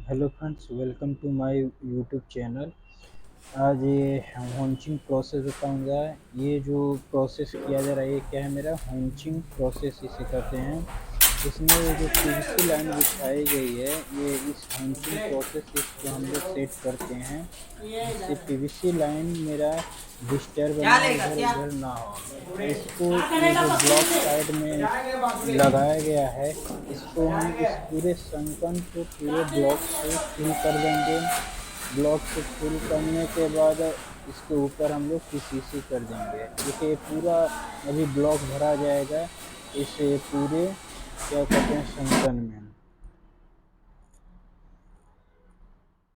Hello friends, welcome to my YouTube channel. आज ये हॉन्चिंग process बताऊंगा। ये जो प्रोसेस किया जा रहा है, ये क्या है, मेरा हॉन्चिंग प्रोसेस इसे कहते हैं। इसमें ये जो पीवीसी लाइन बिछाई गई है, ये इस हॉन्चिंग प्रोसेस इसको हम लोग सेट करते हैं, जिससे पीवीसी लाइन मेरा डिस्टर्ब ना हो, इधर उधर ना हो। इसको ये जो ब्लॉक साइड में लगाया गया है, इसको हम इस पूरे संकन को पूरे ब्लॉक से फिल कर देंगे। ब्लॉक से फिल करने के बाद इसके ऊपर हम लोग पीसीसी कर देंगे। देखिए पूरा अभी ब्लॉक भरा जाएगा इस पूरे क्या कहते हैं संकन में।